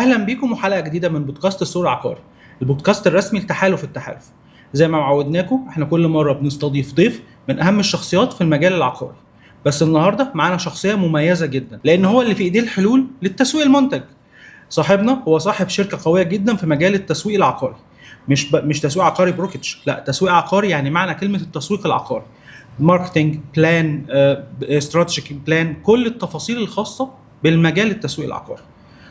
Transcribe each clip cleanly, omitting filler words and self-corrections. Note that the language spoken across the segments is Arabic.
اهلا بيكم وحلقه جديده من بودكاست السوق العقاري، البودكاست الرسمي لتحالف التحالف. زي ما عودناكم احنا كل مره بنستضيف ضيف من اهم الشخصيات في المجال العقاري، بس النهارده معانا شخصيه مميزه جدا لان هو اللي في ايديه الحلول للتسويق المنتج. صاحبنا هو صاحب شركه قويه جدا في مجال التسويق العقاري، مش تسويق عقاري بروكيتش، لا تسويق عقاري يعني معنى كلمه التسويق العقاري، ماركتنج بلان، استراتيجيك بلان، كل التفاصيل الخاصه بالمجال التسويق العقاري.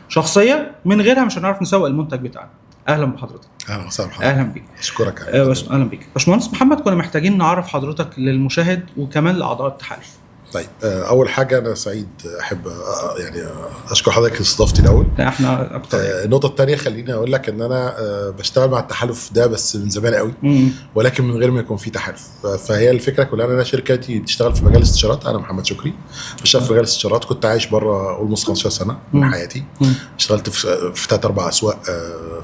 شخصيه من غيرها مش هنعرف نسوق المنتج بتاعنا. اهلا بحضرتك. اهلا وسهلا. اهلا بيك. اشكرك. اهلا بيك باشمهندس محمد. كنا محتاجين نعرف حضرتك للمشاهد وكمان لاعضاء التحالف. طيب، اول حاجه انا سعيد، احب يعني اشكر حضرتك لاستضافتي الاول. احنا اكتر. النقطه الثانيه خليني اقول لك ان انا بشتغل مع التحالف ده بس من زمان قوي، ولكن من غير ما يكون في تحالف. فهي الفكره كلها ان انا شركتي بتشتغل في مجال الاستشارات. انا محمد شكري بشتغل في مجال الاستشارات. كنت عايش بره اولموست 15 سنه من حياتي. اشتغلت في 3-4 اسواق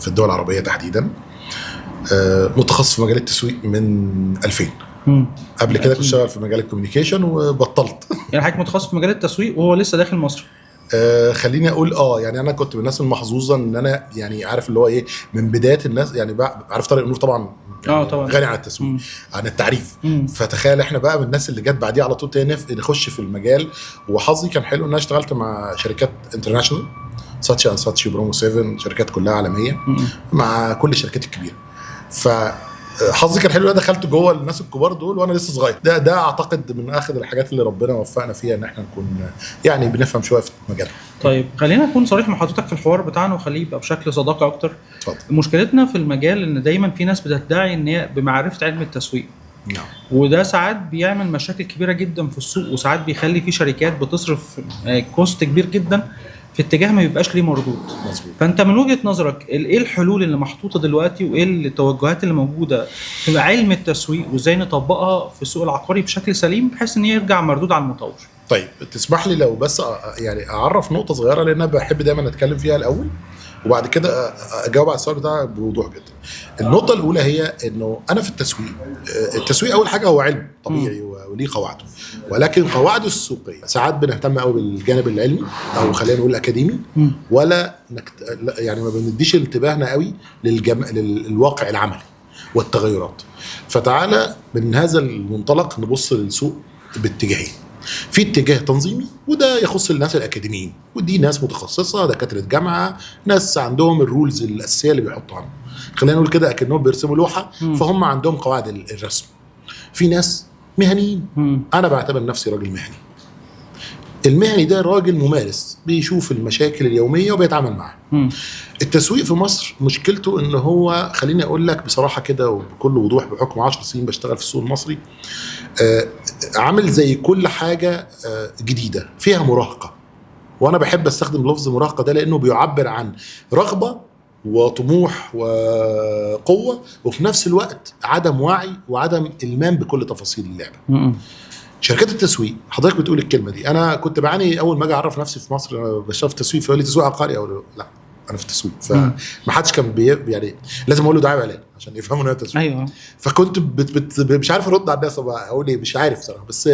في الدول العربيه تحديدا. متخصص في مجال التسويق من 2000. قبل كده كنت شغال في مجال الكوميونيكيشن وبطلت. يعني حضرتك متخصص في مجال التسويق وهو لسه داخل مصر؟ خليني اقول يعني انا كنت من الناس المحظوظه ان انا يعني عارف اللي هو ايه من بدايه الناس. يعني عارف طارق النور طبعا، طبعا غني عن التسويق، عن التعريف. فتخيل احنا بقى من الناس اللي جت بعديه على طول تاني نخش في المجال. وحظي كان حلو ان انا اشتغلت مع شركات انترناشونال، ساتشي ان ساتشي، برومو 7، شركات كلها عالميه، مع كل الشركات الكبيره. حظي كان حلو، انا دخلت جوه الناس الكبار دول وانا لسه صغير. ده اعتقد من اخر الحاجات اللي ربنا وفقنا فيها ان احنا نكون يعني بنفهم شويه في المجال. طيب خلينا نكون صريح مع حضرتك في الحوار بتاعنا وخليه يبقى بشكل صداقه اكتر. اتفضل. مشكلتنا في المجال ان دايما في ناس بتدعي ان هي بمعرفه علم التسويق. نعم. وده ساعات بيعمل مشاكل كبيره جدا في السوق، وساعات بيخلي في شركات بتصرف كوست كبير جدا في اتجاه ما يبقاش ليه مردود. مظبوط. فانت من وجهة نظرك ايه الحلول اللي محطوطة دلوقتي وايه التوجهات اللي موجودة في علم التسويق وازاي نطبقها في السوق العقاري بشكل سليم بحيث ان يرجع مردود على المطور؟ طيب تسمح لي لو بس يعني اعرف نقطة صغيرة لان انا بحب دايما اتكلم فيها الاول وبعد كده اجاوب على السؤال بتاعك بوضوح جدا. النقطة الاولى هي انه انا في التسويق اول حاجة هو علم طبيعي وليه قواعده، ولكن قواعده السوقية ساعات بنهتم قوي بالجانب العلمي او خلينا نقول الاكاديمي، ولا يعني ما بنديش انتباهنا قوي للواقع العملي والتغيرات. فتعالى من هذا المنطلق نبص للسوق باتجاهين. في اتجاه تنظيمي وده يخص الناس الاكاديميين، ودي ناس متخصصه، دكاتره جامعه، ناس عندهم الرولز الاساسيه اللي بيحطوا عنها. خلينا نقول كده اكنهم بيرسموا لوحه، فهم عندهم قواعد الرسم. في ناس مهنيين، انا بعتبر نفسي راجل مهني. المهني ده راجل ممارس بيشوف المشاكل اليوميه وبيتعامل معها. التسويق في مصر مشكلته ان هو، خليني اقول لك بصراحه كده وبكل وضوح بحكم 10 سنين بشتغل في السوق المصري، عامل زي كل حاجه جديده فيها مراهقه. وانا بحب استخدم لفظ مراهقه ده لانه بيعبر عن رغبه وطموح وقوه، وفي نفس الوقت عدم وعي وعدم المام بكل تفاصيل اللعبه. شركات التسويق، حضرتك بتقول الكلمه دي، انا كنت بعاني اول ما اجي اعرف نفسي في مصر. انا بشتغل في التسويق، فقال لي تسويق عقاري او لا، انا في التسويق. فما حدش كان يعني لازم اقول له دعايه اعلان عشان يفهموا ان انا تسويق. ايوه. فكنت مش عارف ارد على الناس اقول ايه، مش عارف صراحه. بس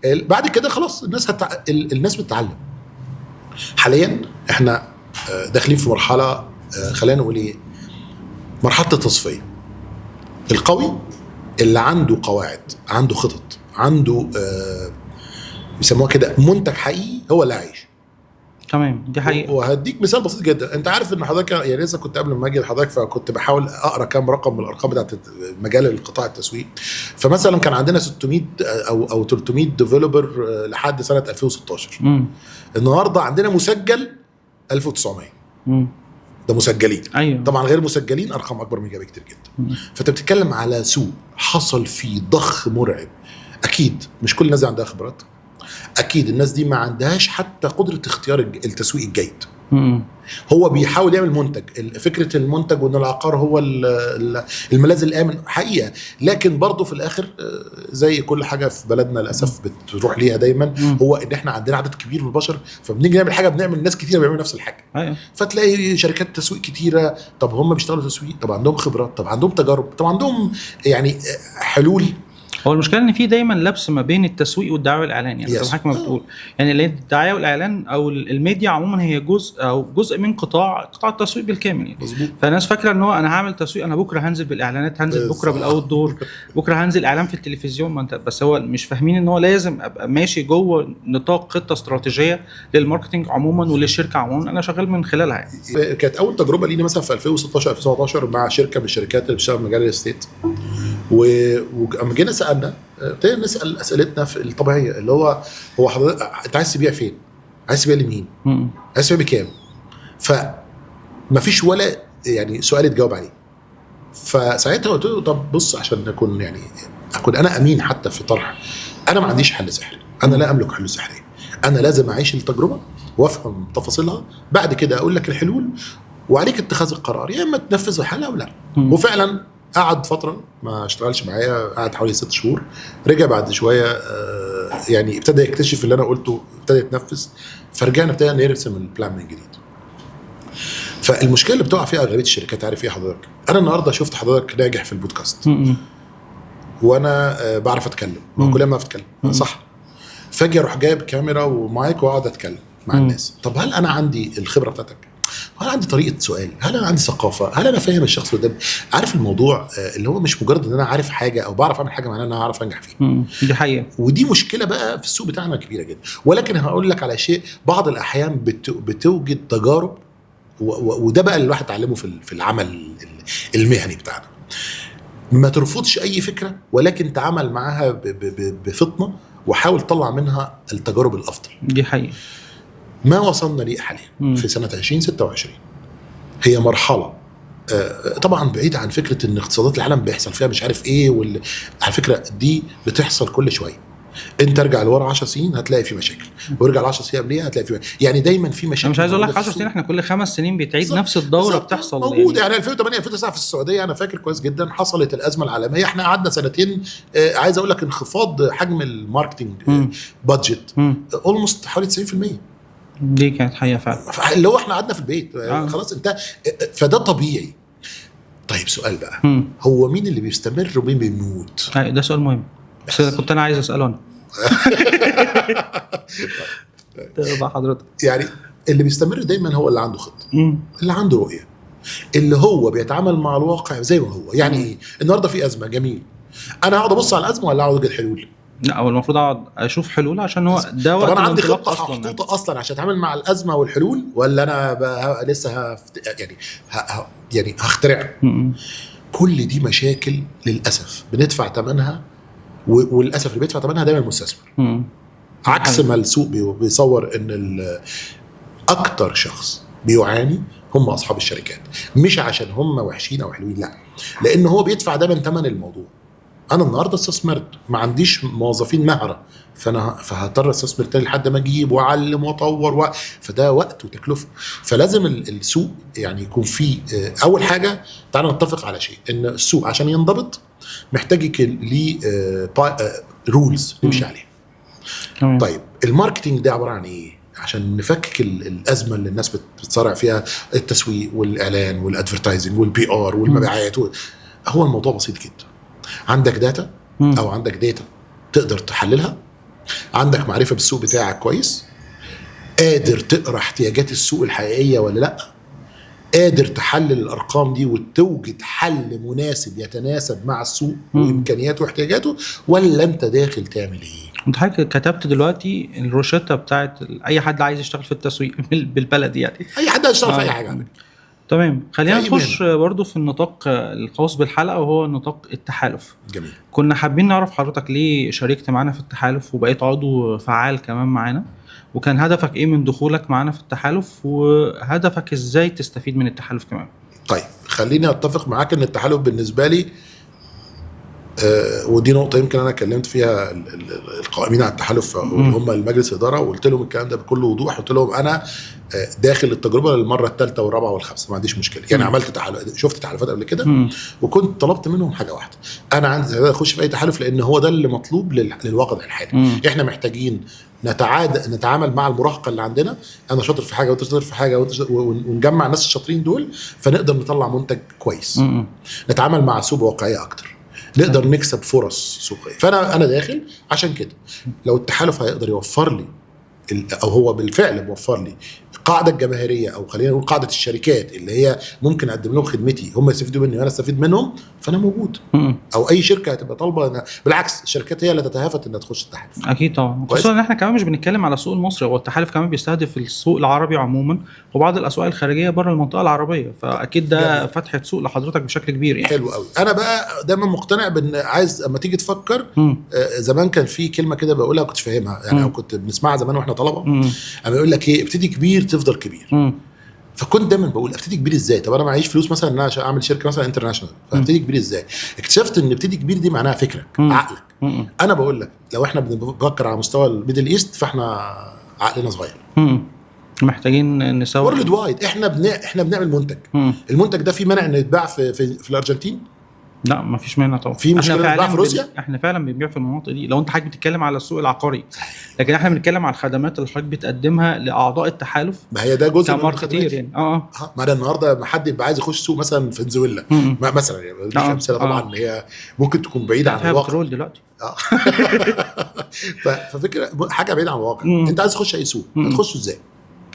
بعد كده خلاص الناس بتتعلم. حاليا احنا داخلين في مرحله، خلينا نقول ايه، مرحله التصفيه. القوي اللي عنده قواعد، عنده خطط، عنده بيسموها كده منتج حقيقي، هو اللي عايش. تمام، دي حقيقة. وهديك مثال بسيط جدا. انت عارف ان حضرتك يعني لسه كنت قبل ما اجي لحضرتك فكنت بحاول اقرا كام رقم من الارقام بتاعت مجال القطاع التسويق. فمثلا كان عندنا 600 او 300 ديفلوبر لحد سنه 2016. النهارده عندنا مسجل 1900. ده مسجلين. أيوة. طبعا غير مسجلين ارقام اكبر من كده كتير جدا. فانت بتتكلم على سوق حصل فيه ضخ مرعب. اكيد مش كل الناس عندها خبرات، اكيد الناس دي ما عندهاش حتى قدره اختيار التسويق الجيد. هو بيحاول يعمل منتج، فكره المنتج وان العقار هو الملاذ الامن حقيقه، لكن برضه في الاخر زي كل حاجه في بلدنا للاسف بتروح ليها دايما، هو ان احنا عندنا عدد كبير من البشر، فبنيجي نعمل حاجه بنعمل ناس كتير بيعملوا نفس الحاجه. أيوة. فتلاقي شركات تسويق كتيره، طب هم بيشتغلوا تسويق، طب عندهم خبرات، طب عندهم تجارب، طب عندهم يعني حلول. هو المشكله ان في دايما لبس ما بين التسويق والدعايه والاعلان، يعني Yes. زي ما حضرتك ما بتقول، يعني اللي هي الدعايه والاعلان او الميديا عموما هي جزء من قطاع التسويق بالكامل يعني. مظبوط. فالناس فاكره ان هو انا هعمل تسويق، انا بكره هنزل بالاعلانات، هنزل بكره بالاوت دور، بكره هنزل اعلان في التلفزيون، ما انت بس هو مش فاهمين ان هو لازم ابقى ماشي جوه نطاق خطه استراتيجيه للماركتنج عموما وللشركه عموما انا شغال من خلالها يعني. كانت اول تجربه لينا مثلا في 2016 2017 مع شركه من الشركات اللي بتشتغل في مجال الاستيت، ولما جينا سالنا ابتدينا نسال اسئلتنا في الطبيعيه اللي هو حضرتك انت عايز تبيع فين؟ عايز تبيع لمين؟ عايز تبيع بكام؟ فما فيش ولا يعني سؤال يتجاوب عليه. فساعتها قلت له طب بص، عشان اكون انا امين حتى في طرح، انا ما عنديش حل سحري، انا لا املك حل سحري، انا لازم اعيش التجربه وافهم تفاصيلها، بعد كده اقول لك الحلول وعليك اتخاذ القرار، يا اما تنفذ الحل او لا. وفعلا قعد فتره ما اشتغلش معايا، قعد حوالي 6 شهور، رجع بعد شويه يعني ابتدى يكتشف اللي انا قلته، ابتدى يتنفذ، فرجعنا ابتدى نرسم البلان من جديد. فالمشكله اللي بتقع فيها اغلبيه الشركات، عارف ايه حضرتك؟ انا النهارده شفت حضرتك ناجح في البودكاست وانا بعرف اتكلم، ما كلنا بنعرف نتكلم صح، فاجي اروح جايب كاميرا ومايك واقعد اتكلم مع الناس. طب هل انا عندي الخبره بتاعتك؟ هل عندي طريقه سؤال؟ هل انا عندي ثقافه؟ هل انا فاهم الشخص اللي قدامي؟ عارف الموضوع اللي هو مش مجرد ان انا عارف حاجه او بعرف اعمل حاجه معناها ان انا هعرف انجح فيها. دي حقيقه، ودي مشكله بقى في السوق بتاعنا كبيره جدا. ولكن هقول لك على شيء، بعض الاحيان بتوجد تجارب، وده بقى اللي الواحد اتعلمه في العمل المهني بتاعنا. ما ترفضش اي فكره، ولكن تعامل معاها بفطنه وحاول تطلع منها التجارب الافضل. دي حقيقه. ما وصلنا ليه حاليا في سنه 2026 هي مرحله طبعا بعيد عن فكره ان اقتصادات العالم بيحصل فيها مش عارف ايه، على فكره دي بتحصل كل شويه. انت ارجع لورا 10 سنين هتلاقي في مشاكل، وارجع ل 10 سنين قبليها هتلاقي في يعني دايما في مشاكل. انا مش عايز اقول لك 10 سنين، احنا كل 5 سنين بيتعيد نفس الدوره بتحصل موجود يعني 2008 2009 في السعوديه انا فاكر كويس جدا حصلت الازمه العالميه، احنا قعدنا سنتين عايز اقول لك انخفاض حجم الماركتنج بادجت اولموست حوالي 90%. دي كانت حقيقه فعلا، اللي هو احنا قعدنا في البيت خلاص انت، فده طبيعي. طيب سؤال بقى، هو مين اللي بيستمر ومين بيموت؟ ده سؤال مهم، بس كنت انا عايز اساله انا. تبقى حضرتك يعني اللي بيستمر دايما هو اللي عنده خطه، اللي عنده رؤيه، اللي هو بيتعامل مع الواقع زي ما هو. يعني ايه؟ النهارده في ازمه، جميل، انا هقعد ابص على الازمه ولا اقعد اجد حلول؟ لا، هو المفروض اقعد اشوف حلول، عشان هو ده وقت طب انا عندي الانطلاق خطه محطوطه اصلا عشان اتعامل مع الازمه والحلول، ولا انا لسه يعني هخترع؟ كل دي مشاكل للاسف بندفع ثمنها، وللاسف اللي بيدفع ثمنها دايما المستثمر. عكس ما السوق بيصور ان اكتر شخص بيعاني هم اصحاب الشركات، مش عشان هم وحشين او حلوين، لا، لان هو بيدفع دايما ثمن الموضوع. انا النهارده استثمرت، ما عنديش موظفين مهره، فهضطر استثمر تاني لحد ما اجيب واعلم واطور فده وقت وتكلفه. فلازم السوق يعني يكون فيه اول حاجه، تعالى نتفق على شيء، ان السوق عشان ينضبط محتاج ليه رولز نمشي عليها. طيب الماركتينج ده عباره عن ايه؟ عشان نفكك الازمه اللي الناس بتصارع فيها، التسويق والاعلان والادفرتايزنج والبي ار والمبيعات، هو الموضوع بسيط جدا. عندك داتا او عندك داتا تقدر تحللها، عندك معرفه بالسوق بتاعك كويس، قادر تقرا احتياجات السوق الحقيقيه ولا لا، قادر تحلل الارقام دي وتوجد حل مناسب يتناسب مع السوق وامكانياته واحتياجاته، ولا انت داخل تعمل ايه؟ انت حضرتك كتبت دلوقتي الروشته بتاعت اي حد عايز يشتغل في التسويق بالبلدي، يعني اي حد يشتغل في اي حاجه عندك. تمام، خلينا نخش برضو في النطاق الخاص بالحلقه، وهو نطاق التحالف. جميل. كنا حابين نعرف حضرتك ليه شاركت معنا في التحالف وبقيت عضو فعال كمان معنا، وكان هدفك ايه من دخولك معنا في التحالف، وهدفك ازاي تستفيد من التحالف كمان. طيب خليني اتفق معاك ان التحالف بالنسبه لي ودي نقطه يمكن انا اتكلمت فيها القائمين على التحالف اللي هم المجلس الاداره، وقلت لهم الكلام ده بكل وضوح. قلت لهم انا داخل التجربه للمره الثالثه والرابعه والخامسه، ما عنديش مشكله. يعني عملت شفت تحالفات قبل كده، وكنت طلبت منهم حاجه واحده، انا عندي اخش في اي تحالف لان هو ده اللي مطلوب للواقع الحالي. احنا محتاجين نتعامل مع المراهقه اللي عندنا، انا شاطر في حاجه وانت شاطر في حاجه ونجمع الناس الشاطرين دول فنقدر نطلع منتج كويس. نتعامل مع سوق واقعيه اكتر، نقدر نكسب فرص سوقيه. فانا داخل عشان كده. لو التحالف هيقدر يوفر لي او هو بالفعل موفر لي القاعده الجماهيريه، او خلينا نقول قاعده الشركات اللي هي ممكن اقدم لهم خدمتي، هم يستفيدوا مني وانا استفيد منهم، فانا موجود. او اي شركه هتبقى طالبه، بالعكس الشركات هي اللي تتهافت انها تخش التحالف. اكيد طبعا، خصوصا ان احنا كمان مش بنتكلم على السوق المصري، هو التحالف كمان بيستهدف السوق العربي عموما وبعض الاسواق الخارجيه بره المنطقه العربيه، فاكيد ده فتحه سوق لحضرتك بشكل كبير يعني. حلو قوي. انا بقى دايما مقتنع بان عايز اما تيجي تفكر، زمان كان في كلمه كده بقولها كنتش فاهمها يعني، او كنت بنسمعها زمان واحنا طلبه، اما يقول لك ايه، ابتدي كبير تفضل كبير. فكنت دايما بقول ابتدي كبير ازاي؟ طب انا معيش فلوس مثلا ان انا عشان اعمل شركه مثلا انترناشونال، فابتدي كبير ازاي؟ اكتشفت ان ابتدي كبير دي معناها فكرك، عقلك. انا بقول لك لو احنا بنفكر على مستوى الميدل ايست فاحنا عقلنا صغير. محتاجين نسوي وورلد وايد. احنا بنعمل منتج. المنتج ده في مانع انه يتباع في الارجنتين؟ لا ما فيش مانع طبعا. في مشكله يتباع في روسيا؟ احنا فعلا بنبيع في المناطق دي، لو انت حضرتك بتتكلم على السوق العقاري، لكن احنا بنتكلم على الخدمات اللي حضرتك بتقدمها لاعضاء التحالف. ما هي ده جزء من كتير يعني. ما ده النهارده ما حد يبقى عايز يخش سوق مثلا فنزويلا مثلا، يعني دي امثله طبعا هي ممكن تكون بعيده عن الواقع. بترول دلوقتي. ففكره حاجه بعيده عن الواقع. انت عايز تخش اي سوق، هتخشه ازاي؟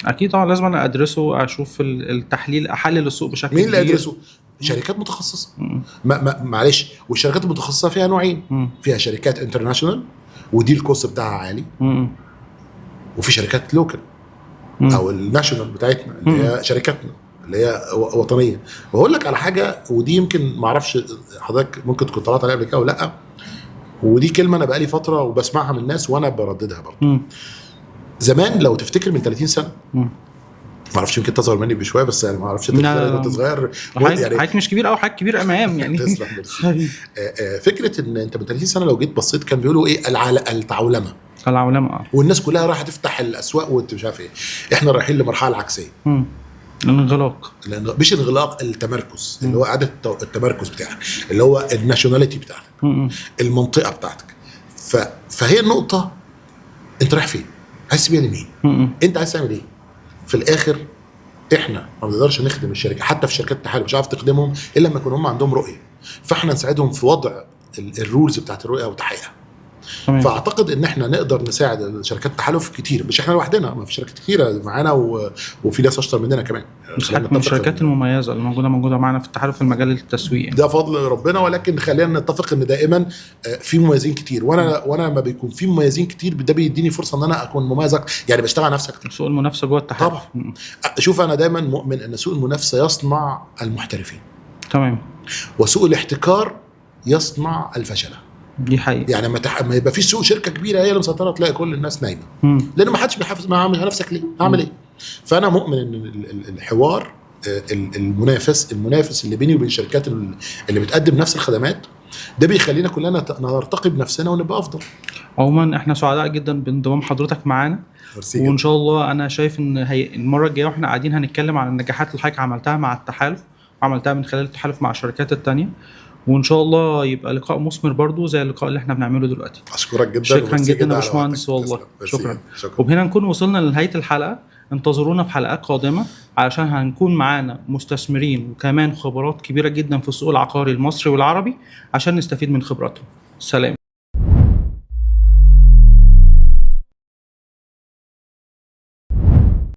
اكيد طبعا لازم انا ادرسه، اشوف التحليل، احلل السوق بشكل مين اللي يدرسه؟ شركات متخصصه. معلش، والشركات المتخصصه فيها نوعين. فيها شركات انترناشونال ودي الكوست بتاعها عالي، وفي شركات لوكال او الناشونال بتاعتنا اللي هي شركاتنا اللي هي وطنيه. واقول لك على حاجه، ودي يمكن ما اعرفش حضرتك ممكن تكون طلعت عليها قبل كده ولا لا، ودي كلمه انا بقالي فتره وبسمعها من الناس وانا برددها برضه. زمان لو تفتكر من 30 سنه، ما اعرفش يمكن تصغر مني بشويه، بس يعني ما اعرفش انت صغير يعني حضرتك مش كبير او حضرتك كبير امام يعني. تسلم. فكره ان انت من 30 سنه لو جيت بصيت كان بيقولوا ايه، العولمه. والناس كلها رايحه تفتح الاسواق وانت مش عارف ايه. احنا رايحين لمرحله عكسيه. الانغلاق، مش انغلاق، التمركز، اللي هو اعاده التمركز بتاعك، اللي هو الناشوناليتي بتاعتك، المنطقه بتاعتك. فهي النقطه، انت رايح فين؟ عايز تبيع لمين؟ انت عايز تعمل ايه؟ في الاخر احنا ما بنقدرش نخدم الشركه، حتى في شركات التحالف مش عارف تخدمهم الا لما يكون هم عندهم رؤيه، فاحنا نساعدهم في وضع الرولز بتاعت الرؤيه وتحقيقها. فاعتقد ان احنا نقدر نساعد شركات التحالف كتير، مش احنا لوحدنا، ما في شركات كتيره معانا وفي ناس اشطر مننا كمان. من الشركات المميزه اللي موجوده معانا في التحالف في المجال التسويق يعني. ده فضل ربنا، ولكن خلينا نتفق ان دائما في مميزين كتير، وانا ما بيكون في مميزين كتير ده بيديني فرصه ان انا اكون مميز، يعني بشتغل على نفسي اكتر. سوق المنافسه جوه التحالف طبعا. شوف انا دايما مؤمن ان سوق المنافسه يصنع المحترفين، تمام، وسوق الاحتكار يصنع الفشله. دي حقيقة. يعني ما يبقى في سوق شركه كبيره هي اللي مسيطره، تلاقي كل الناس نايمه، لان ما حدش بيحافظ. ما عامل نفسك ليه؟ هعمل ايه؟ فانا مؤمن ان الحوار المنافس اللي بيني وبين الشركات اللي بتقدم نفس الخدمات ده بيخلينا كلنا نرتقي بنفسنا ونبقى افضل. عموما احنا سعداء جدا بانضمام حضرتك معانا، وان شاء الله انا شايف ان المره الجايه واحنا قاعدين هنتكلم عن النجاحات اللي حضرتك عملتها مع التحالف وعملتها من خلال التحالف مع الشركات التانية، وان شاء الله يبقى لقاء مثمر برضو زي اللقاء اللي احنا بنعمله دلوقتي. اشكرك جدا، شكرا جدا يا باشمهندس والله. شكرا. وبهنا نكون وصلنا لنهايه الحلقه. انتظرونا في حلقات قادمه علشان هنكون معانا مستثمرين وكمان خبرات كبيره جدا في السوق العقاري المصري والعربي عشان نستفيد من خبراتهم. سلام.